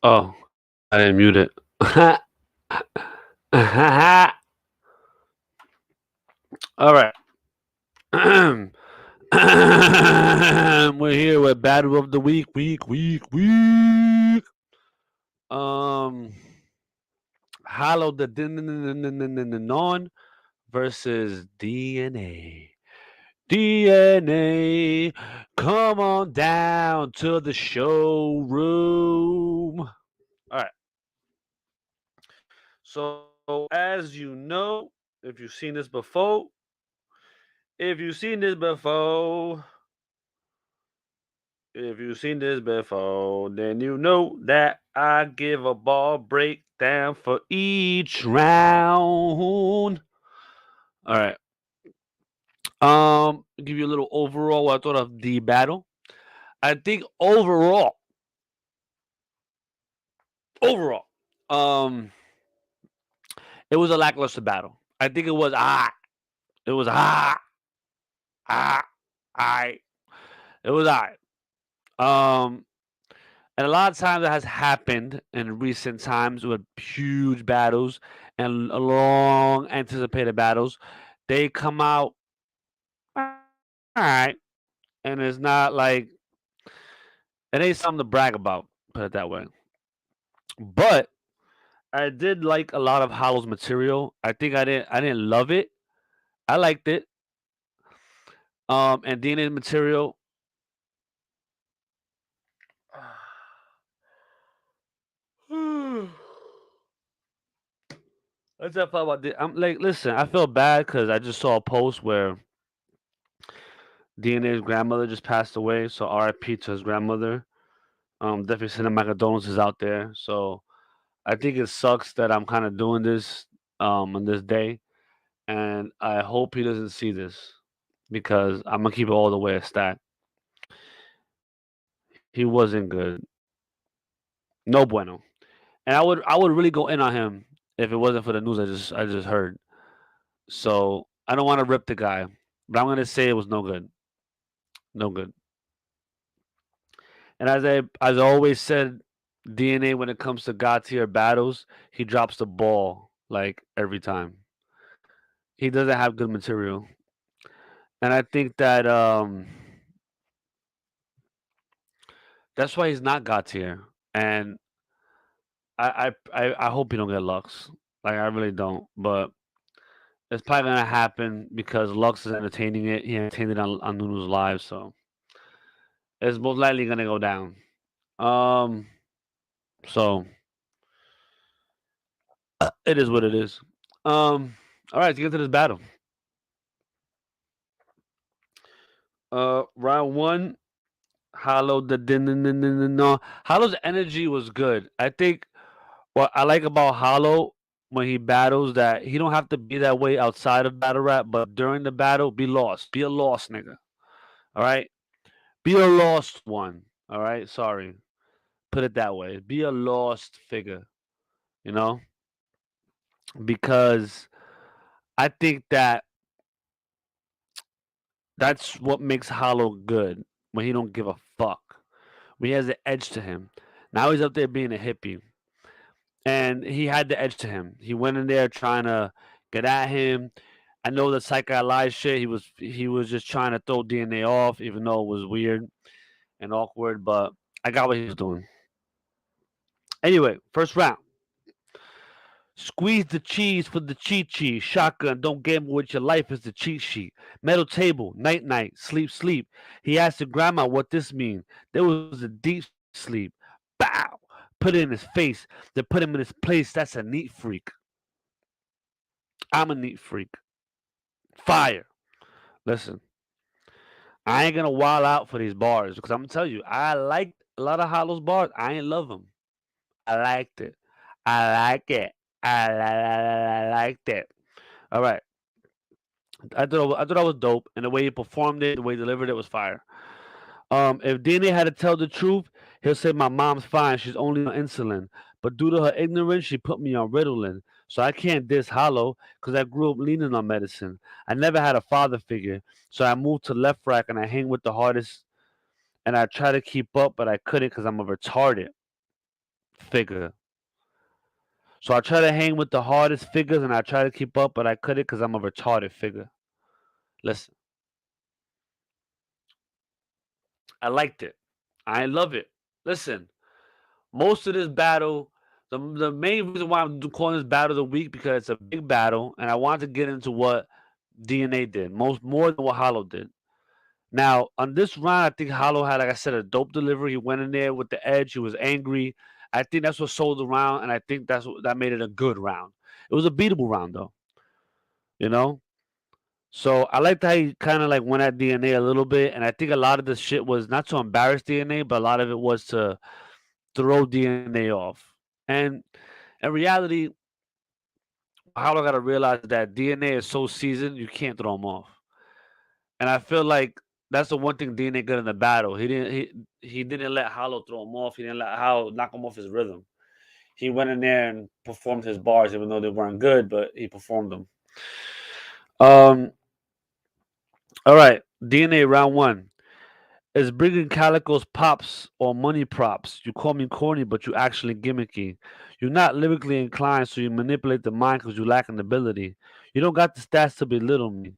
Oh, I didn't mute it. All right. We're here with Battle of the Week. Um, Hollow the Non versus DNA. DNA, come on down to the showroom. All right. So, as you know, if you've seen this before, if you've seen this before, if you've seen this before, then you know that I give a ball breakdown for each round. All right. Give you a little overall what I thought of the battle. I think overall, um, it was a lackluster battle. I think it was ah, I, it was Um, and a lot of times that has happened in recent times with huge battles and long anticipated battles. They come out all right, and it's not like it ain't something to brag about. Put it that way. But I did like a lot of Hollow's material. I didn't love it. I liked it. And DNA's material. That's how I felt about it. I'm like, listen, I feel bad because I just saw a post where DNA's grandmother just passed away. So RIP to his grandmother. Definitely sending my condolences out there. So I think it sucks that I'm kind of doing this on this day, and I hope he doesn't see this because I'm gonna keep it all the way a stack. He wasn't good, no bueno, and I would really go in on him if it wasn't for the news I just heard. So I don't want to rip the guy, but I'm gonna say it was no good, no good. And as I always said, DNA when it comes to God tier battles, he drops the ball like every time. He doesn't have good material, and I think that that's why he's not God tier. And I hope he don't get Lux. Like I really don't, but it's probably gonna happen because Lux is entertaining it. He entertained it on Nunu's live, so it's most likely gonna go down. Um, so it is what it is. All right, to get to this battle. Round one, Hollow the no. Hollow's energy was good. I think what I like about Hollow when he battles that he don't have to be that way outside of battle rap, but during the battle, be lost. Be a lost nigga. All right? Be a lost one. All right? Sorry. Put it that way. Be a lost figure, you know? Because I think that that's what makes Hollow good when he don't give a fuck. When he has the edge to him. Now he's up there being a hippie. And he had the edge to him. He went in there trying to get at him. I know the Psycho Live shit. He was just trying to throw DNA off, even though it was weird and awkward. But I got what he was doing. Anyway, first round. Squeeze the cheese for the cheat cheese. Shotgun, don't gamble with your life is the cheat sheet. Metal table, night night, sleep sleep. He asked his grandma what this mean. There was a deep sleep. Bow. Put it in his face. Then put him in his place. That's a neat freak. I'm a neat freak. Fire. Listen, I ain't gonna wild out for these bars because I'm gonna tell you, I liked a lot of Hollow's bars. I ain't love them. I liked it. I like it. I liked it. All right. I thought I was dope, and the way he performed it, the way he delivered it was fire. If DNA had to tell the truth, he'll say my mom's fine. She's only on insulin, but due to her ignorance, she put me on Ritalin. So I can't diss Hollow because I grew up leaning on medicine. I never had a father figure, so I moved to left rack and I hang with the hardest. And I try to keep up, but I couldn't because I'm a retarded. figure. So I try to hang with the hardest figures and I try to keep up, but I couldn't because I'm a retarded figure. Listen, I liked it. I love it. Listen, most of this battle, the main reason why I'm calling this battle of the week because it's a big battle, and I wanted to get into what DNA did more than what Hollow did. Now on this round, I think Hollow had, like I said, a dope delivery. He went in there with the edge. He was angry. I think that's what sold the round, and I think that made it a good round. It was a beatable round though, you know. So I liked how he kind of like went at DNA a little bit, and I think a lot of this shit was not to embarrass DNA, but a lot of it was to throw DNA off. And in reality, Hollow got to realize that DNA is so seasoned, you can't throw him off. And I feel like that's the one thing DNA got in the battle. He didn't let Hollow throw him off. He didn't let Hollow knock him off his rhythm. He went in there and performed his bars, even though they weren't good, but he performed them. Um. All right, DNA round one. Is bringing Calico's pops or money props. You call me corny, but you actually gimmicky. You're not lyrically inclined, so you manipulate the mind because you lack an ability. You don't got the stats to belittle me.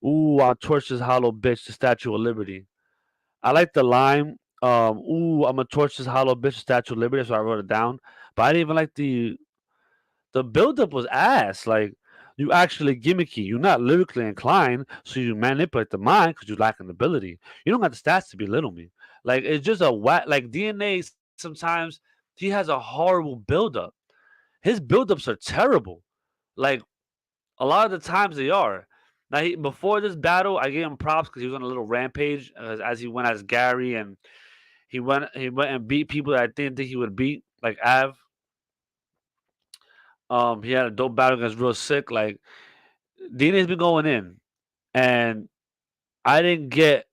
Ooh, I'll torch this hollow bitch, the Statue of Liberty. I like the line. Ooh, I'm gonna torch this hollow bitch, the Statue of Liberty. So I wrote it down. But I didn't even like the buildup was ass. Like you actually gimmicky. You're not lyrically inclined, so you manipulate the mind because you lack an ability. You don't got the stats to belittle me. Like it's just a whack. Like DNA. Sometimes he has a horrible buildup. His buildups are terrible. Like a lot of the times they are. Now before this battle, I gave him props because he was on a little rampage as he went as Gary, and he went and beat people that I didn't think he would beat, like Av. He had a dope battle against Real Sick. Like DNA's been going in, and I didn't get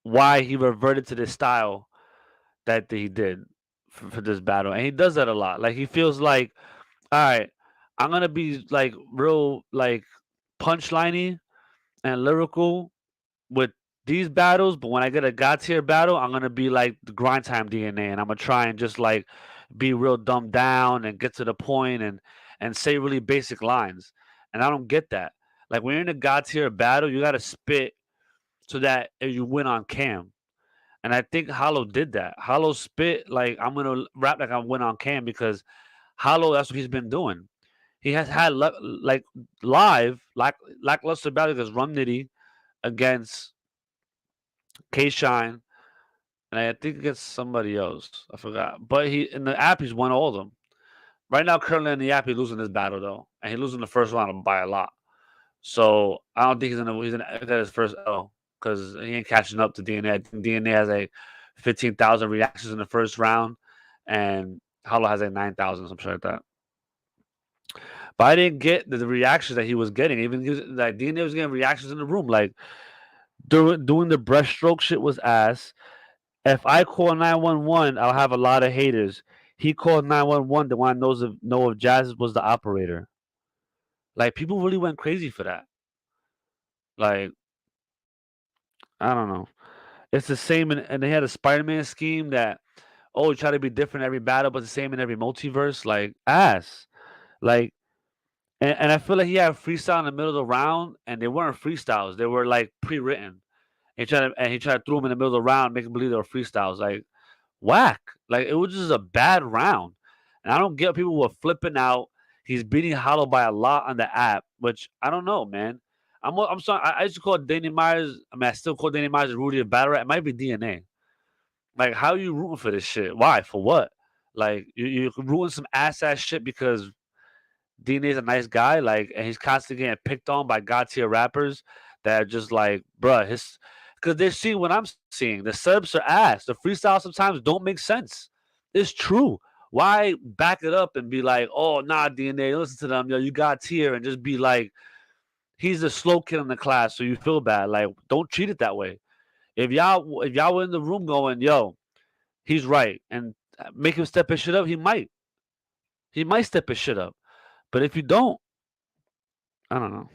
why he reverted to this style that he did for this battle, and he does that a lot. Like he feels like, all right, I'm gonna be like real like punchliney and lyrical with these battles, but when I get a God tier battle, I'm gonna be like the grind time DNA, and I'm gonna try and just like be real dumbed down and get to the point and say really basic lines. And I don't get that. Like when you're in a God tier battle, you gotta spit so that you win on cam. And I think Hollow did that. Hollow spit like I'm gonna rap like I win on cam because Hollow, that's what he's been doing. He has had like live lackluster battles against Rum Nitty, against K Shine, and I think against somebody else. I forgot. But he in the app he's won all of them. Right now, currently in the app, he's losing this battle though, and he's losing the first round by a lot. So I don't think he's gonna get his first L because he ain't catching up to DNA. I think DNA has a 15,000 reactions in the first round, and Hollow has a 9,000, some shit like that. But I didn't get the reactions that he was getting. Even like DNA was getting reactions in the room, like doing the breaststroke shit was ass. If I call 911, I'll have a lot of haters. He called 911 the one knows know if Jazz was the operator. Like people really went crazy for that. Like I don't know. It's the same, and they had a Spider-Man scheme that try to be different every battle, but the same in every multiverse. Like ass. Like and I feel like he had freestyle in the middle of the round, and they weren't freestyles. They were like pre-written. He tried to throw them in the middle of the round, make them believe they were freestyles. Like whack. Like it was just a bad round. And I don't get people who are flipping out. He's beating Hollow by a lot on the app, which I don't know, man. I'm sorry. I used to call Danny Myers. I mean, I still call Danny Myers a Rudy a battle rap. It might be DNA. Like, how are you rooting for this shit? Why? For what? Like, you ruin some ass shit because DNA's a nice guy. Like, and he's constantly getting picked on by god tier rappers that are just like, bruh, his because they're seeing what I'm seeing. The subs are ass. The freestyles sometimes don't make sense. It's true. Why back it up and be like, oh nah, DNA, listen to them, yo, you got tier, and just be like, he's the slow kid in the class, so you feel bad. Like, don't treat it that way. If y'all were in the room going, yo, he's right, and make him step his shit up, he might. He might step his shit up. But if you don't, I don't know.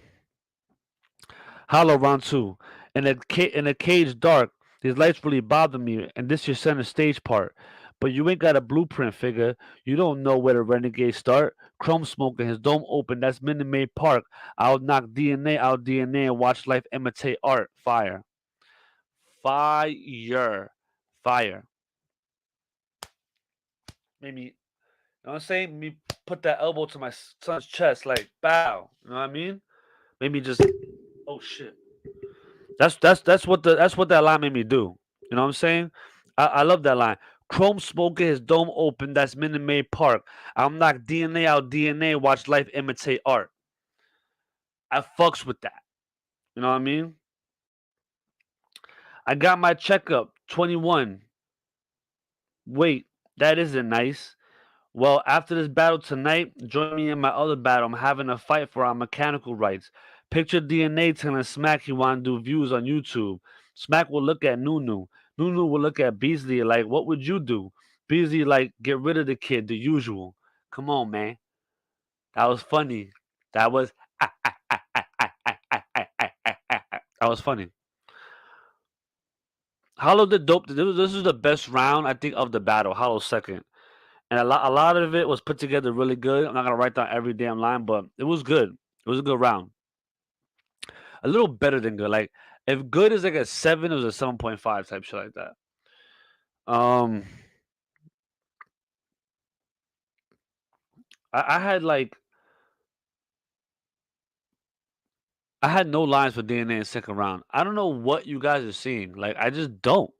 Hollow round two. In a cage dark, these lights really bother me, and this your center stage part. But you ain't got a blueprint, figure. You don't know where the renegade start. Chrome smoking, his dome open. That's Minute Maid Park. I'll knock DNA out DNA and watch life imitate art. Fire. Fire. Fire. Made me, you know what I'm saying? Me put that elbow to my son's chest, like, bow. You know what I mean? Made me just, oh shit. That's what that line made me do. You know what I'm saying? I love that line. Chrome smoking, his dome open. That's Minute Maid Park. I'll knock DNA out DNA. Watch life imitate art. I fucks with that. You know what I mean? I got my checkup. 21. Wait, that isn't nice. Well, after this battle tonight, join me in my other battle. I'm having a fight for our mechanical rights. Picture DNA telling Smack he want to do views on YouTube. Smack will look at Nunu. Nunu will look at Beasley like, what would you do? Beasley like, get rid of the kid, the usual. Come on, man. That was funny. That was that was funny. Hollow did dope. This is the best round I think of the battle. Hollow second. And a lot of it was put together really good. I'm not gonna write down every damn line, but it was good. It was a good round. A little better than good. Like if good is like a 7, it was a 7.5 type shit like that. Um, I had like I had no lines for DNA in second round. I don't know what you guys are seeing. Like I just don't.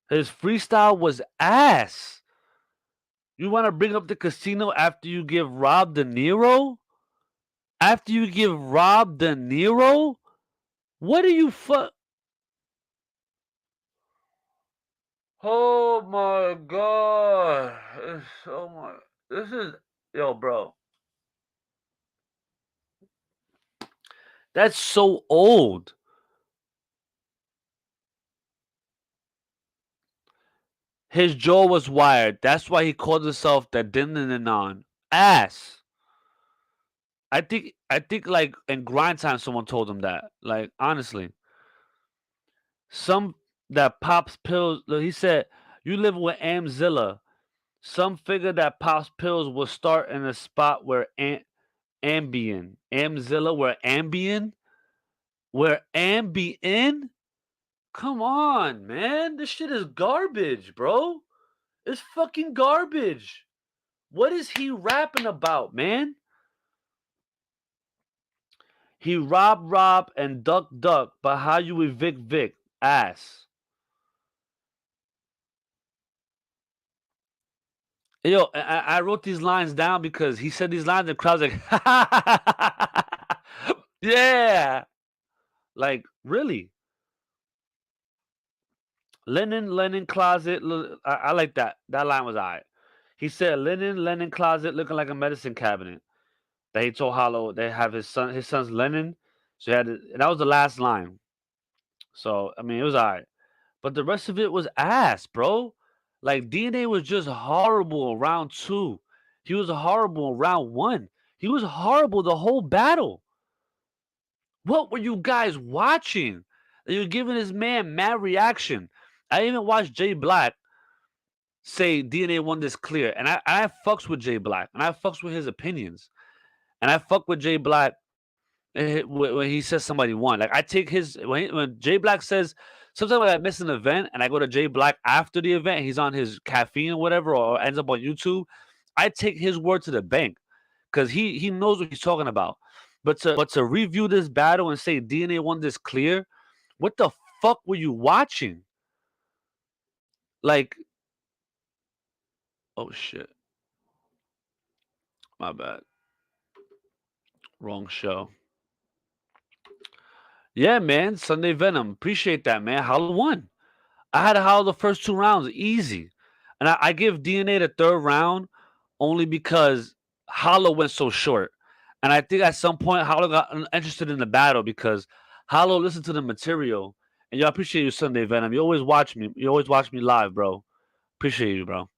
His freestyle was ass. You want to bring up the casino after you give Rob De Niro? After you give Rob De Niro? What are you fuck? Oh my god. Oh my. This is. Yo, bro. That's so old. His jaw was wired. That's why he called himself the Dinanon. Ass. I think like in grind time someone told him that. Like honestly. Some that pops pills he said, you live with Amzilla. Some figure that pops pills will start in a spot where Ambien. Amzilla where Ambien? Where Ambien? Come on, man. This shit is garbage, bro. It's fucking garbage. What is he rapping about, man? He rob and duck, but how you evict Vic? Ass. Yo, I wrote these lines down because he said these lines and the crowd's like, yeah. Like, really? Linen closet. I like that. That line was alright. He said linen closet looking like a medicine cabinet. That he told Hollow they have his son's Lennon. So he had and that was the last line. So I mean it was alright. But the rest of it was ass, bro. Like DNA was just horrible in round 2. He was horrible in round 1. He was horrible the whole battle. What were you guys watching? You're giving this man mad reaction. I even watched Jay Black say DNA won this clear. And I fucks with Jay Black. And I fucks with his opinions. And I fuck with Jay Black when he says somebody won. Like I take his when Jay Black says sometimes when I miss an event and I go to Jay Black after the event, he's on his caffeine or whatever, or ends up on YouTube. I take his word to the bank because he knows what he's talking about. But to review this battle and say DNA won this clear, what the fuck were you watching? Like, oh shit, my bad, wrong show. Yeah, man, Sunday Venom, appreciate that, man. Hollow won. I had to hollow the first 2 rounds easy, and I give DNA the third round only because Hollow went so short, and I think at some point Hollow got interested in the battle because Hollow listened to the material. And y'all appreciate you, Sunday Venom. You always watch me. You always watch me live, bro. Appreciate you, bro.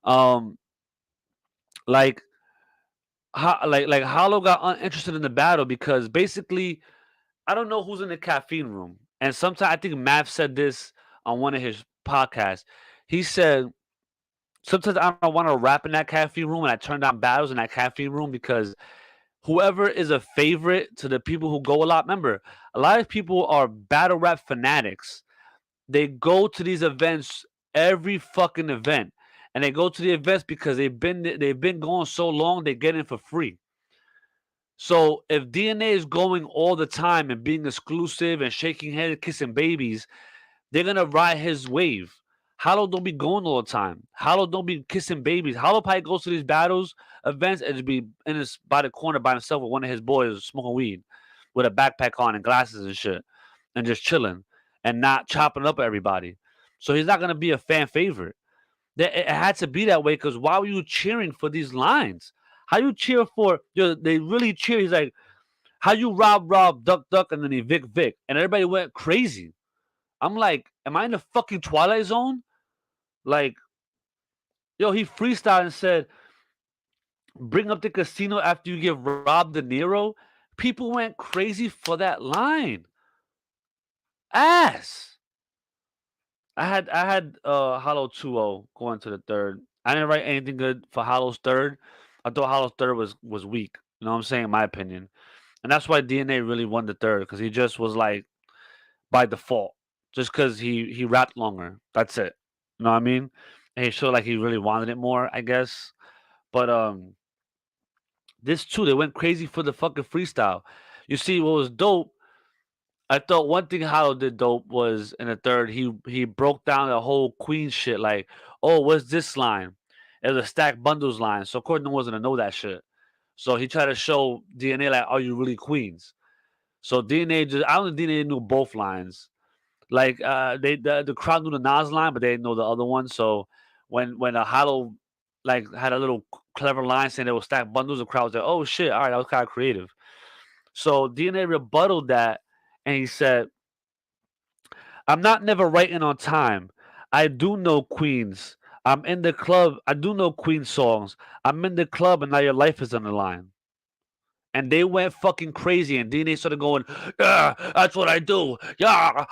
Um, like, like Hollow got uninterested in the battle because basically I don't know who's in the caffeine room. And sometimes I think Mav said this on one of his podcasts. He said Sometimes I don't want to rap in that caffeine room, and I turn down battles in that caffeine room because whoever is a favorite to the people who go a lot. Remember, a lot of people are battle rap fanatics. They go to these events every fucking event, and they go to the events because they've been going so long they get in for free. So if DNA is going all the time and being exclusive and shaking head, kissing babies, they're gonna ride his wave. Hollow don't be going all the time. Hollow don't be kissing babies. Hollow probably goes to these battles, events, and just be in his by the corner by himself with one of his boys smoking weed, with a backpack on and glasses and shit, and just chilling and not chopping up everybody. So he's not gonna be a fan favorite. It had to be that way because why were you cheering for these lines? How you cheer for? They really cheer. He's like, how you rob, duck, duck, and then he Vic, and everybody went crazy. I'm like, am I in the fucking Twilight Zone? Like, yo, he freestyled and said, bring up the casino after you give Rob De Niro. People went crazy for that line. Ass. I had Hollow 2-0 going to the third. I didn't write anything good for Hollow's third. I thought Hollow's third was weak. You know what I'm saying? In my opinion. And that's why DNA really won the third, because he just was like by default. Just because he rapped longer. That's it. You know what I mean? And he showed like he really wanted it more, I guess. But this too, they went crazy for the fucking freestyle. You see, what was dope, I thought one thing Hollow did dope was in the third, he broke down the whole Queen shit. Like, oh, what's this line? It was a stack bundles line. So of course no one's gonna know that shit. So he tried to show DNA like, are you really queens? So DNA just I don't think DNA knew both lines. Like the crowd knew the Nas line, but they didn't know the other one. So when a Hollow like had a little clever line saying they will stack bundles, the crowd was like, oh shit, all right, that was kind of creative. So DNA rebutted that, and he said, I'm not never writing on time. I do know Queens. I'm in the club. I do know Queen songs. I'm in the club, and now your life is on the line. And they went fucking crazy, and DNA started going, yeah, that's what I do. Yeah.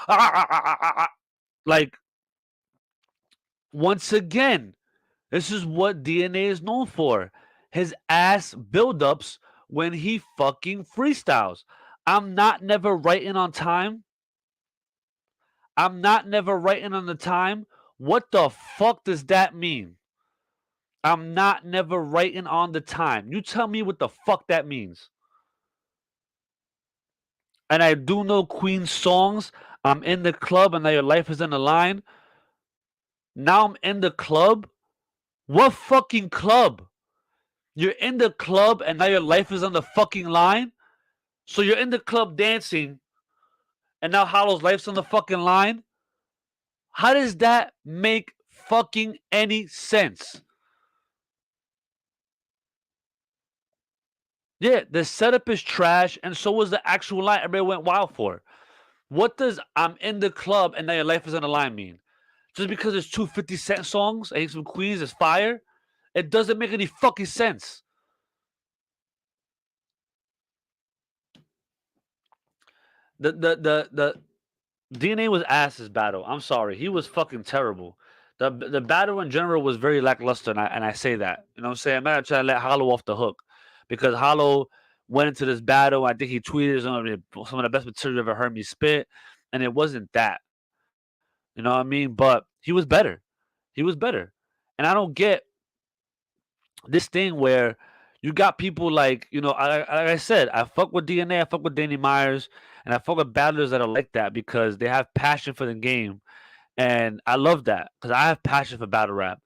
Like, once again, this is what DNA is known for. His ass buildups when he fucking freestyles. I'm not never writing on time. I'm not never writing on the time. What the fuck does that mean? I'm not never writing on the time. You tell me what the fuck that means. And I do know Queen songs. I'm in the club and now your life is on the line. Now I'm in the club. What fucking club? You're in the club and now your life is on the fucking line? So you're in the club dancing and now Hollow's life's on the fucking line? How does that make fucking any sense? Yeah, the setup is trash, and so was the actual line everybody went wild for. What does I'm in the club and now your life is on the line mean? Just because it's two 50 Cent songs and some Queens is fire? It doesn't make any fucking sense. The DNA was ass this battle. I'm sorry. He was fucking terrible. The battle in general was very lackluster, and I say that. You know what I'm saying? I'm not trying to let Hollow off the hook because Hollow went into this battle. I think he tweeted some of the best material you ever heard me spit, and it wasn't that. You know what I mean? But he was better. He was better. And I don't get this thing where you got people like, like I said, I fuck with DNA, I fuck with Danny Myers, and I fuck with battlers that are like that because they have passion for the game. And I love that because I have passion for battle rap.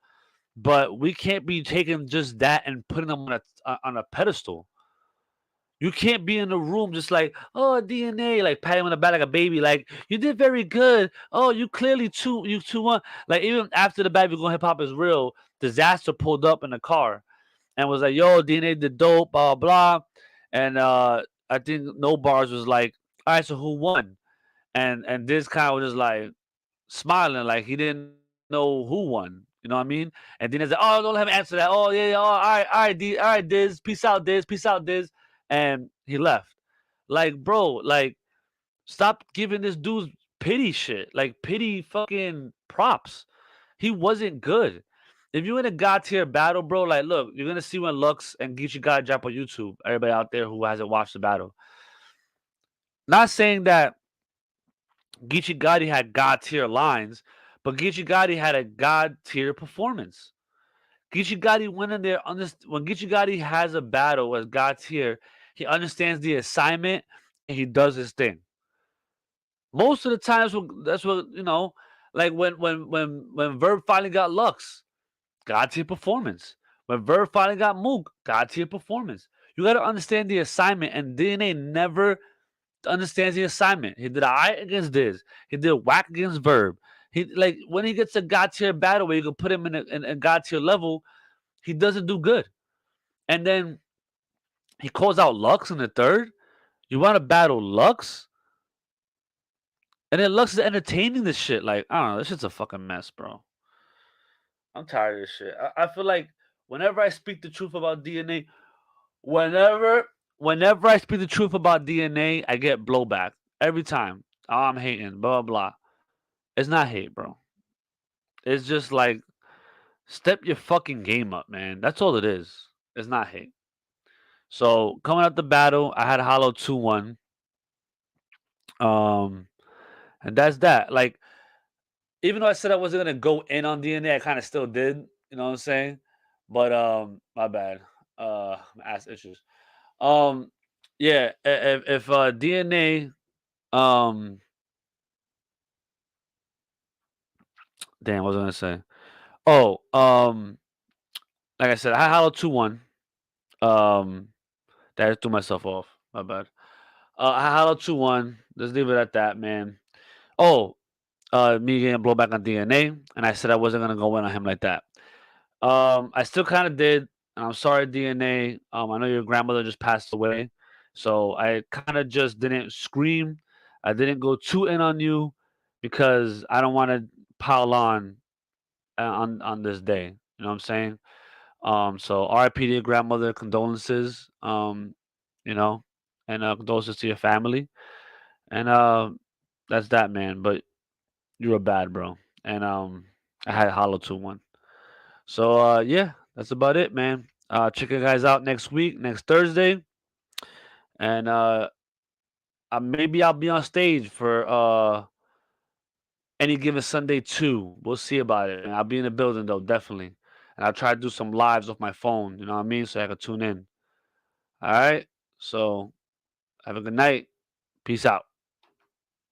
But we can't be taking just that and putting them on a pedestal. You can't be in the room just like, oh, DNA, like patting him on the back like a baby, like you did very good. Oh, you clearly 2-1. Like even after the Bad Go Hip Hop is real, Disaster pulled up in the car and was like, yo, DNA did dope, blah blah. And I think No Bars was like, all right, so who won? And this kind of was just like smiling, like he didn't know who won. You know what I mean? And then he's like, oh, don't let him answer that. Oh yeah, yeah, oh, all right, D, all right, Diz, peace out, Diz, and he left. Like, bro, like, stop giving this dude pity shit, like pity fucking props. He wasn't good. If you in a god tier battle, bro, like look, you're gonna see when Lux and Geechee Gotti drop on YouTube. Everybody out there who hasn't watched the battle. Not saying that Geechee Gotti had god tier lines, but Geechee Gotti had a god tier performance. Geechee Gotti went in there when Geechee Gotti has a battle as god tier, he understands the assignment and he does his thing. Most of the times, that's what like when Verb finally got Lux, god tier performance. When Verb finally got Mook, god tier performance. You got to understand the assignment, and DNA never understands the assignment. He did I against Diz. He did whack against Verb. He like when he gets a god tier battle where you can put him in a god tier level, he doesn't do good. And then he calls out Lux in the third. You want to battle Lux? And then Lux is entertaining this shit. Like, I don't know, this shit's a fucking mess, bro. I'm tired of this shit. I feel like whenever I speak the truth about DNA, whenever I speak the truth about DNA, I get blowback. Every time. Oh, I'm hating, blah, blah, blah. It's not hate, bro. It's just like, step your fucking game up, man. That's all it is. It's not hate. So, coming out the battle, I had Hollow 2-1. And that's that. Like, even though I said I wasn't gonna go in on DNA, I kind of still did. You know what I'm saying? But my bad. Ass issues. Um, yeah. If DNA, damn, what was I gonna say? Oh, like I said, I had Hollow 2-1. Um, that I threw myself off. My bad. I had Hollow 2-1. Let's leave it at that, man. Oh, me getting blowback on DNA, and I said I wasn't gonna go in on him like that. I still kind of did, and I'm sorry, DNA. I know your grandmother just passed away, so I kind of just didn't scream. I didn't go too in on you because I don't want to pile on this day. You know what I'm saying? So R.I.P. to your grandmother. Condolences. You know, and condolences to your family. And that's that, man. But you were bad, bro. And I had Hollow 2-1. So yeah, that's about it, man. Check you guys out next week, next Thursday, and maybe I'll be on stage for any given Sunday too. We'll see about it. And I'll be in the building though, definitely, and I'll try to do some lives off my phone. You know what I mean, so I can tune in. All right. So have a good night. Peace out.